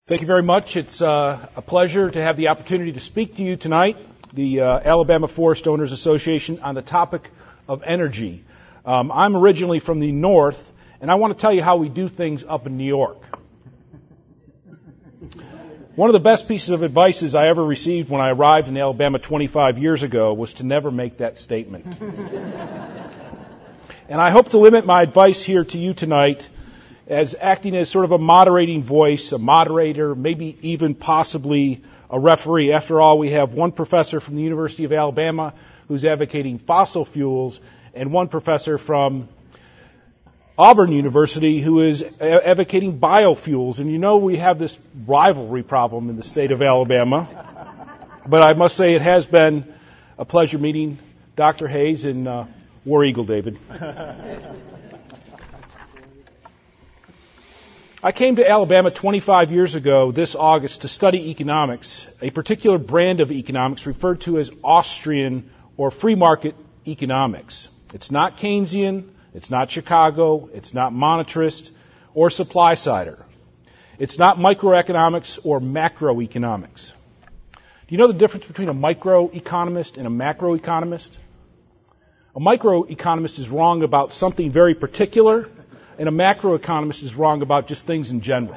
Thank you very much. It's a pleasure to have the opportunity to speak to you tonight, the Alabama Forest Owners Association, on the topic of energy. I'm originally from the north, and I want to tell you how we do things up in New York. One of the best pieces of advice I ever received when I arrived in Alabama 25 years ago was to never make that statement. And I hope to limit my advice here to you tonight as acting as sort of a moderating voice, a moderator, maybe even possibly a referee. After all, we have one professor from the University of Alabama who's advocating fossil fuels and one professor from Auburn University who is advocating biofuels. And you know we have this rivalry problem in the state of Alabama. But I must say it has been a pleasure meeting Dr. Hayes and War Eagle David. I came to Alabama 25 years ago this August to study economics, a particular brand of economics referred to as Austrian or free market economics. It's not Keynesian, it's not Chicago, it's not monetarist or supply-sider. It's not microeconomics or macroeconomics. Do you know the difference between a microeconomist and a macroeconomist? A microeconomist is wrong about something very particular, and a macroeconomist is wrong about just things in general.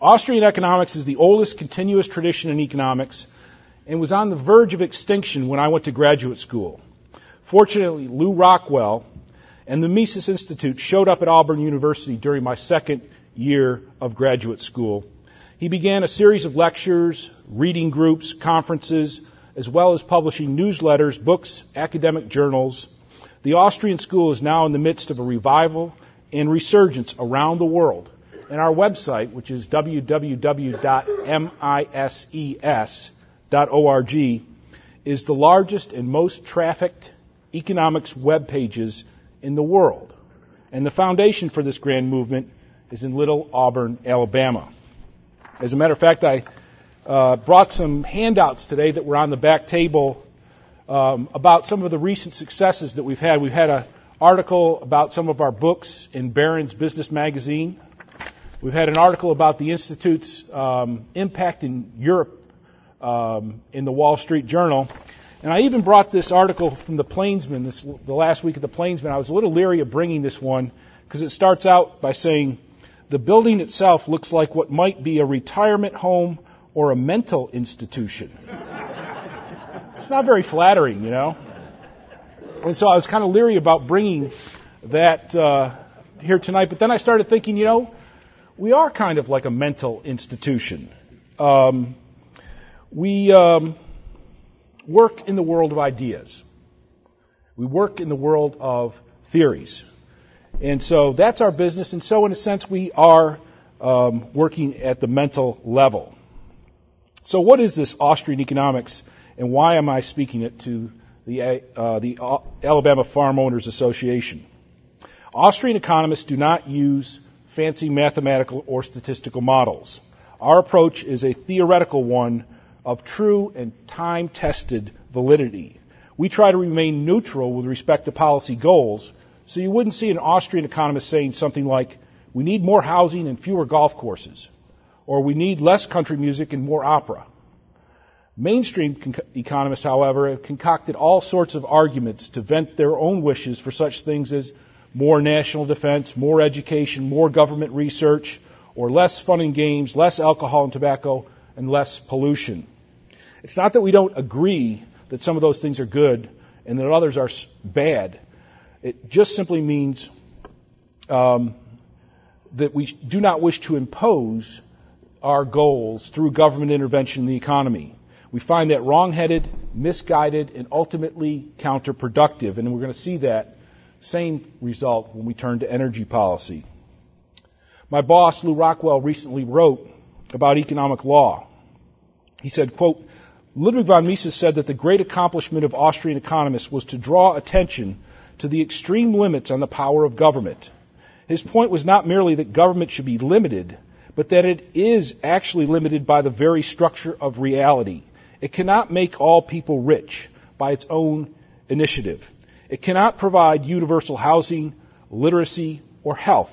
Austrian economics is the oldest continuous tradition in economics and was on the verge of extinction when I went to graduate school. Fortunately, Lew Rockwell and the Mises Institute showed up at Auburn University during my second year of graduate school. He began a series of lectures, reading groups, conferences, as well as publishing newsletters, books, academic journals. The Austrian school is now in the midst of a revival and resurgence around the world. And our website, which is www.mises.org, is the largest and most trafficked economics web pages in the world. And the foundation for this grand movement is in Little Auburn, Alabama. As a matter of fact, I brought some handouts today that were on the back table about some of the recent successes that we've had. We've had an article about some of our books in Barron's Business Magazine. We've had an article about the Institute's impact in Europe in the Wall Street Journal. And I even brought this article from the Plainsman, the last week of the Plainsman. I was a little leery of bringing this one because it starts out by saying, the building itself looks like what might be a retirement home or a mental institution. It's not very flattering, you know. And so I was kind of leery about bringing that here tonight. But then I started thinking, you know, we are kind of like a mental institution. We work in the world of ideas. We work in the world of theories. And so that's our business. And so in a sense, we are working at the mental level. So what is this Austrian economics? And why am I speaking it to the Alabama Farm Owners Association? Austrian economists do not use fancy mathematical or statistical models. Our approach is a theoretical one of true and time-tested validity. We try to remain neutral with respect to policy goals, so you wouldn't see an Austrian economist saying something like, we need more housing and fewer golf courses, or we need less country music and more opera. Mainstream economists, however, have concocted all sorts of arguments to vent their own wishes for such things as more national defense, more education, more government research, or less fun and games, less alcohol and tobacco, and less pollution. It's not that we don't agree that some of those things are good and that others are bad. It just simply means that we do not wish to impose our goals through government intervention in the economy. We find that wrong-headed, misguided, and ultimately counterproductive. And we're going to see that same result when we turn to energy policy. My boss, Lew Rockwell, recently wrote about economic law. He said, quote, Ludwig von Mises said that the great accomplishment of Austrian economists was to draw attention to the extreme limits on the power of government. His point was not merely that government should be limited, but that it is actually limited by the very structure of reality. It cannot make all people rich by its own initiative. It cannot provide universal housing, literacy, or health.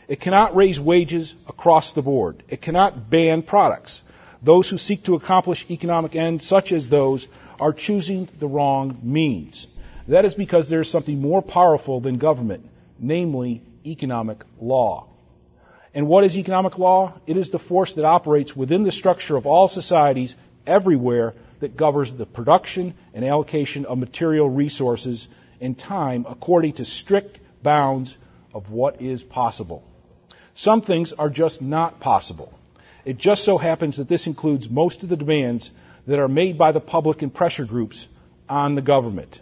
It cannot raise wages across the board. It cannot ban products. Those who seek to accomplish economic ends, such as those, are choosing the wrong means. That is because there is something more powerful than government, namely economic law. And what is economic law? It is the force that operates within the structure of all societies everywhere that governs the production and allocation of material resources and time according to strict bounds of what is possible. Some things are just not possible. It just so happens that this includes most of the demands that are made by the public and pressure groups on the government.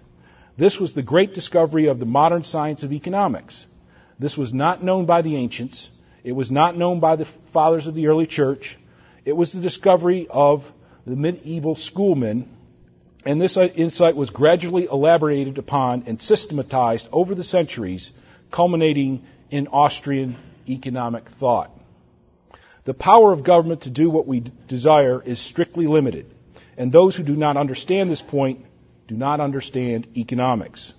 This was the great discovery of the modern science of economics. This was not known by the ancients. It was not known by the fathers of the early church. It was the discovery of the medieval schoolmen, and this insight was gradually elaborated upon and systematized over the centuries, culminating in Austrian economic thought. The power of government to do what we desire is strictly limited, and those who do not understand this point do not understand economics.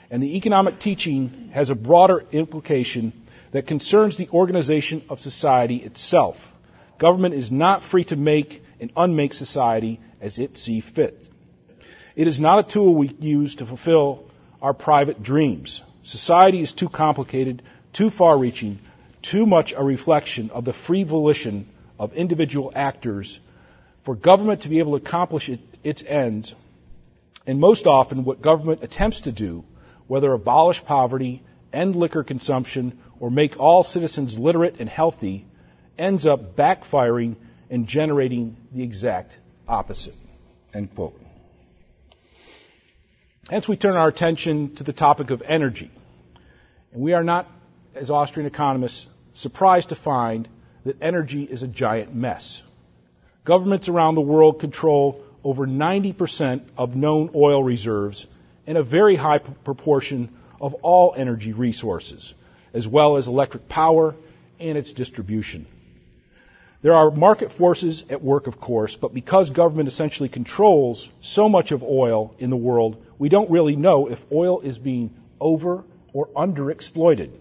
And the economic teaching has a broader implication that concerns the organization of society itself. Government is not free to make and unmake society as it sees fit. It is not a tool we use to fulfill our private dreams. Society is too complicated, too far-reaching, too much a reflection of the free volition of individual actors for government to be able to accomplish its ends. And most often what government attempts to do, whether abolish poverty, end liquor consumption, or make all citizens literate and healthy, ends up backfiring and generating the exact opposite. End quote. Hence we turn our attention to the topic of energy. And we are not, as Austrian economists, surprised to find that energy is a giant mess. Governments around the world control over 90% of known oil reserves and a very high proportion of all energy resources, as well as electric power and its distribution. There are market forces at work, of course, but because government essentially controls so much of oil in the world, we don't really know if oil is being over or underexploited.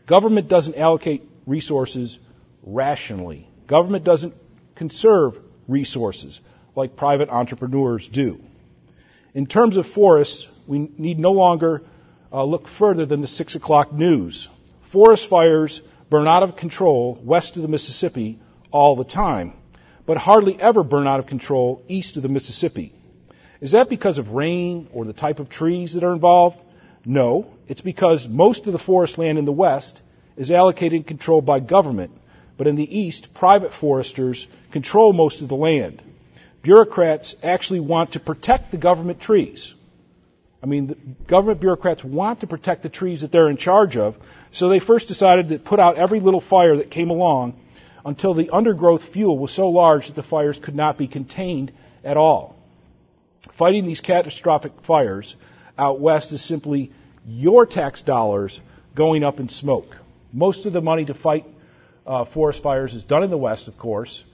Government doesn't allocate resources rationally. Government doesn't conserve resources like private entrepreneurs do. In terms of forests, we need no longer look further than the 6 o'clock news. Forest fires burn out of control west of the Mississippi all the time, but hardly ever burn out of control east of the Mississippi. Is that because of rain or the type of trees that are involved? No, it's because most of the forest land in the west is allocated and controlled by government, but in the east, private foresters control most of the land. Bureaucrats actually want to protect the government trees. The government bureaucrats want to protect the trees that they're in charge of, so they first decided to put out every little fire that came along until the undergrowth fuel was so large that the fires could not be contained at all. Fighting these catastrophic fires out west is simply your tax dollars going up in smoke. Most of the money to fight forest fires is done in the west, of course.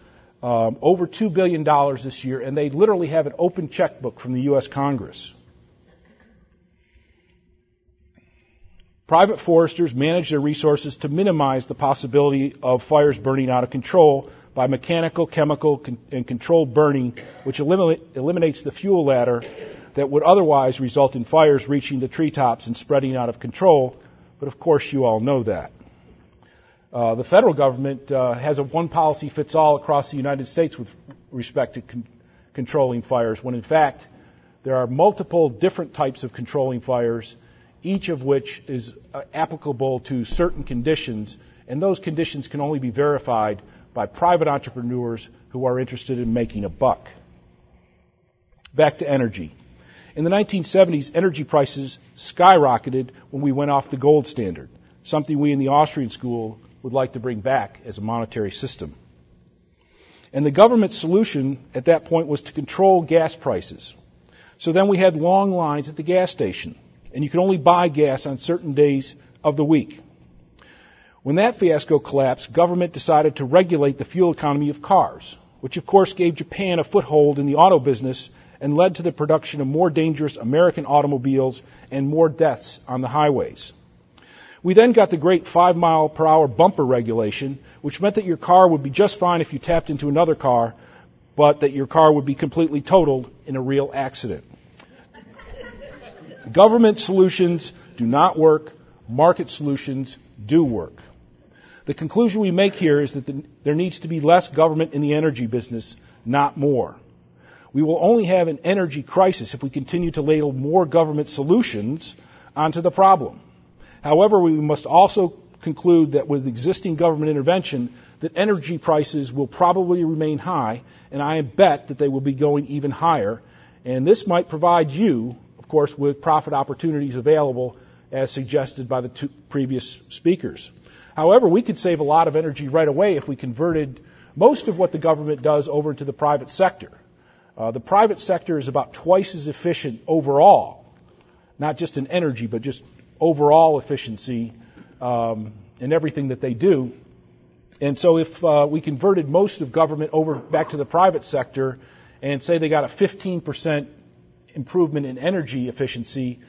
Over $2 billion this year, and they literally have an open checkbook from the U.S. Congress. Private foresters manage their resources to minimize the possibility of fires burning out of control by mechanical, chemical, and controlled burning, which eliminates the fuel ladder that would otherwise result in fires reaching the treetops and spreading out of control. But of course, you all know that. The federal government has a one-policy-fits-all across the United States with respect to controlling fires, when in fact there are multiple different types of controlling fires, each of which is applicable to certain conditions, and those conditions can only be verified by private entrepreneurs who are interested in making a buck. Back to energy. In the 1970s, energy prices skyrocketed when we went off the gold standard, something we in the Austrian school would like to bring back as a monetary system. And the government's solution at that point was to control gas prices. So then we had long lines at the gas station, and you could only buy gas on certain days of the week. When that fiasco collapsed, government decided to regulate the fuel economy of cars, which of course gave Japan a foothold in the auto business and led to the production of more dangerous American automobiles and more deaths on the highways. We then got the great 5-mile-per-hour bumper regulation, which meant that your car would be just fine if you tapped into another car, but that your car would be completely totaled in a real accident. Government solutions do not work. Market solutions do work. The conclusion we make here is that there needs to be less government in the energy business, not more. We will only have an energy crisis if we continue to ladle more government solutions onto the problem. However, we must also conclude that with existing government intervention, that energy prices will probably remain high, and I bet that they will be going even higher. And this might provide you, of course, with profit opportunities available as suggested by the two previous speakers. However, we could save a lot of energy right away if we converted most of what the government does over to the private sector. The private sector is about twice as efficient overall, not just in energy, but just overall efficiency in everything that they do. And so if we converted most of government over back to the private sector and say they got a 15% improvement in energy efficiency,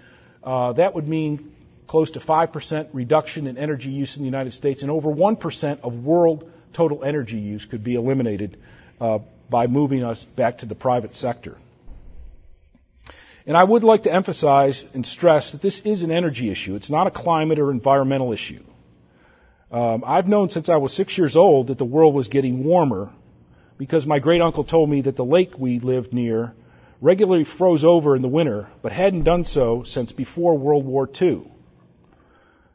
that would mean close to 5% reduction in energy use in the United States, and over 1% of world total energy use could be eliminated by moving us back to the private sector. And I would like to emphasize and stress that this is an energy issue. It's not a climate or environmental issue. I've known since I was 6 years old that the world was getting warmer because my great-uncle told me that the lake we lived near regularly froze over in the winter, but hadn't done so since before World War II.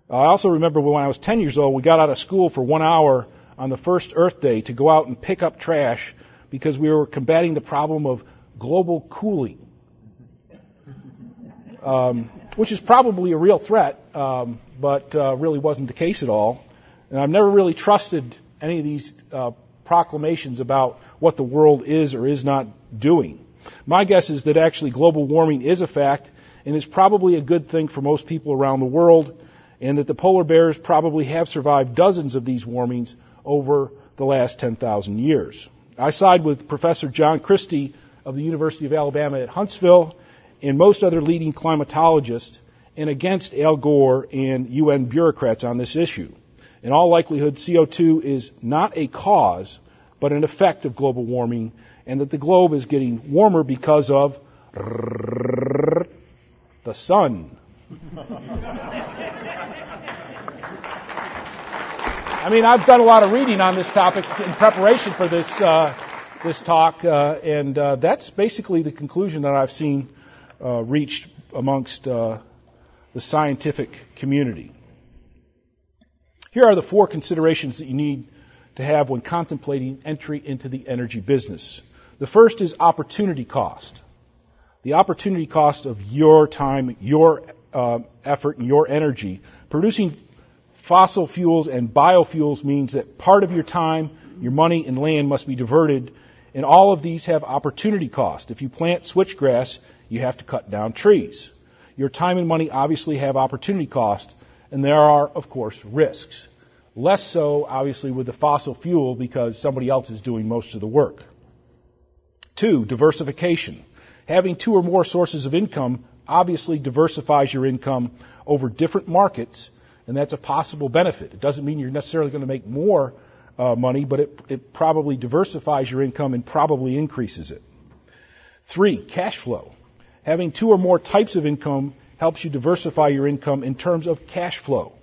I also remember when I was 10 years old, we got out of school for 1 hour on the first Earth Day to go out and pick up trash because we were combating the problem of global cooling, which is probably a real threat, but really wasn't the case at all. And I've never really trusted any of these proclamations about what the world is or is not doing. My guess is that actually global warming is a fact and is probably a good thing for most people around the world, and that the polar bears probably have survived dozens of these warmings over the last 10,000 years. I side with Professor John Christie of the University of Alabama at Huntsville and most other leading climatologists, and against Al Gore and UN bureaucrats on this issue. In all likelihood, CO2 is not a cause, but an effect of global warming, and that the globe is getting warmer because of the sun. I mean, I've done a lot of reading on this topic in preparation for this talk, and that's basically the conclusion that I've seen reached amongst the scientific community. Here are the 4 considerations that you need to have when contemplating entry into the energy business. The first is opportunity cost. The opportunity cost of your time, your effort, and your energy. Producing fossil fuels and biofuels means that part of your time, your money, and land must be diverted, and all of these have opportunity cost. If you plant switchgrass, you have to cut down trees. Your time and money obviously have opportunity cost, and there are, of course, risks. Less so, obviously, with the fossil fuel because somebody else is doing most of the work. 2, diversification. Having 2 or more sources of income obviously diversifies your income over different markets, and that's a possible benefit. It doesn't mean you're necessarily going to make more money, but it probably diversifies your income and probably increases it. 3, cash flow. Having 2 or more types of income helps you diversify your income in terms of cash flow.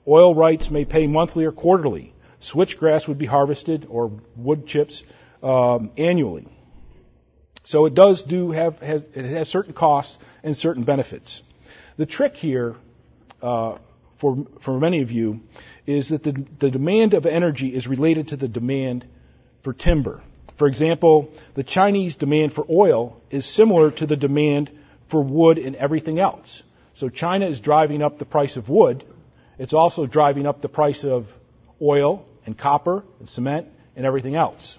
Oil rights may pay monthly or quarterly. Switchgrass would be harvested, or wood chips, annually. So it does has certain costs and certain benefits. The trick here, for many of you, is that the demand of energy is related to the demand for timber. For example, the Chinese demand for oil is similar to the demand for wood and everything else. So China is driving up the price of wood. It's also driving up the price of oil and copper and cement and everything else.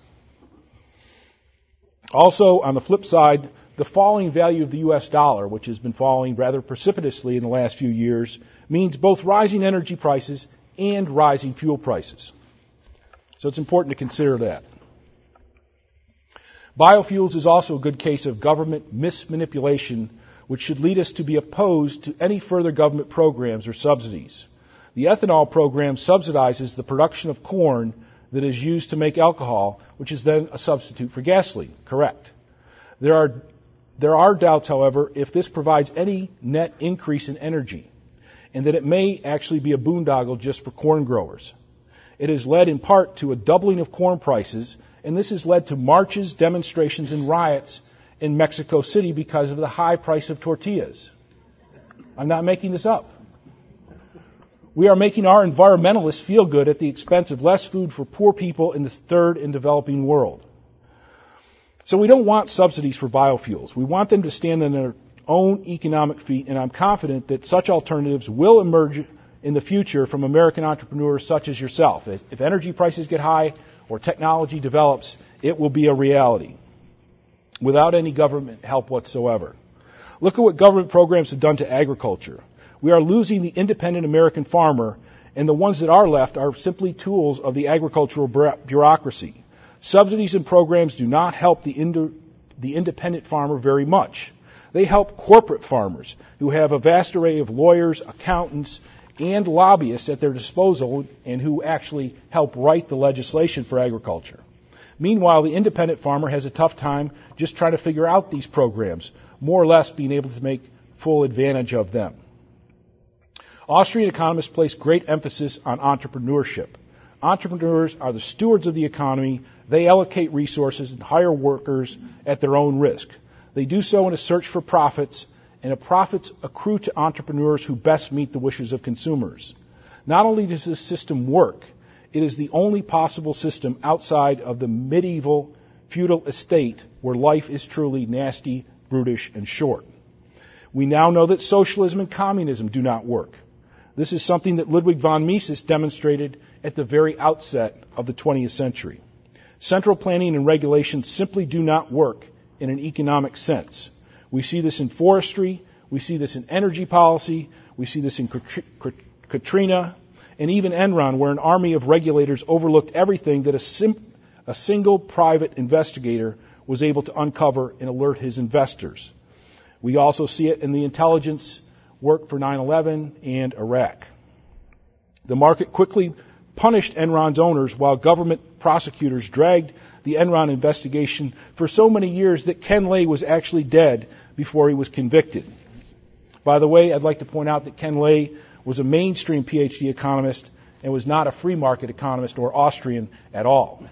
Also, on the flip side, the falling value of the U.S. dollar, which has been falling rather precipitously in the last few years, means both rising energy prices and rising fuel prices. So it's important to consider that. Biofuels is also a good case of government mismanipulation, which should lead us to be opposed to any further government programs or subsidies. The ethanol program subsidizes the production of corn that is used to make alcohol, which is then a substitute for gasoline. Correct. There are doubts, however, if this provides any net increase in energy, and that it may actually be a boondoggle just for corn growers. It has led in part to a doubling of corn prices, and this has led to marches, demonstrations, and riots in Mexico City because of the high price of tortillas. I'm not making this up. We are making our environmentalists feel good at the expense of less food for poor people in the third and developing world. So we don't want subsidies for biofuels. We want them to stand on their own economic feet, and I'm confident that such alternatives will emerge in the future from American entrepreneurs such as yourself. If energy prices get high or technology develops, it will be a reality without any government help whatsoever. Look at what government programs have done to agriculture. We are losing the independent American farmer, and the ones that are left are simply tools of the agricultural bureaucracy. Subsidies and programs do not help the independent farmer very much. They help corporate farmers who have a vast array of lawyers, accountants, and lobbyists at their disposal and who actually help write the legislation for agriculture. Meanwhile, the independent farmer has a tough time just trying to figure out these programs, more or less being able to make full advantage of them. Austrian economists place great emphasis on entrepreneurship. Entrepreneurs are the stewards of the economy. They allocate resources and hire workers at their own risk. They do so in a search for profits, and the profits accrue to entrepreneurs who best meet the wishes of consumers. Not only does this system work, it is the only possible system outside of the medieval feudal estate where life is truly nasty, brutish, and short. We now know that socialism and communism do not work. This is something that Ludwig von Mises demonstrated at the very outset of the 20th century. Central planning and regulation simply do not work in an economic sense. We see this in forestry, we see this in energy policy, we see this in Katrina, and even Enron, where an army of regulators overlooked everything that a single private investigator was able to uncover and alert his investors. We also see it in the intelligence work for 9/11 and Iraq. The market quickly punished Enron's owners while government prosecutors dragged the Enron investigation for so many years that Ken Lay was actually dead before he was convicted. By the way, I'd like to point out that Ken Lay was a mainstream PhD economist and was not a free market economist or Austrian at all.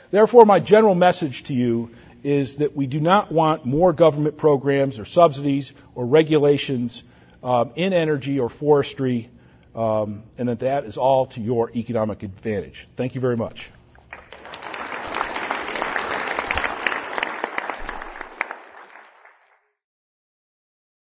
Therefore, my general message to you is that we do not want more government programs or subsidies or regulations in energy or forestry, and that is all to your economic advantage. Thank you very much.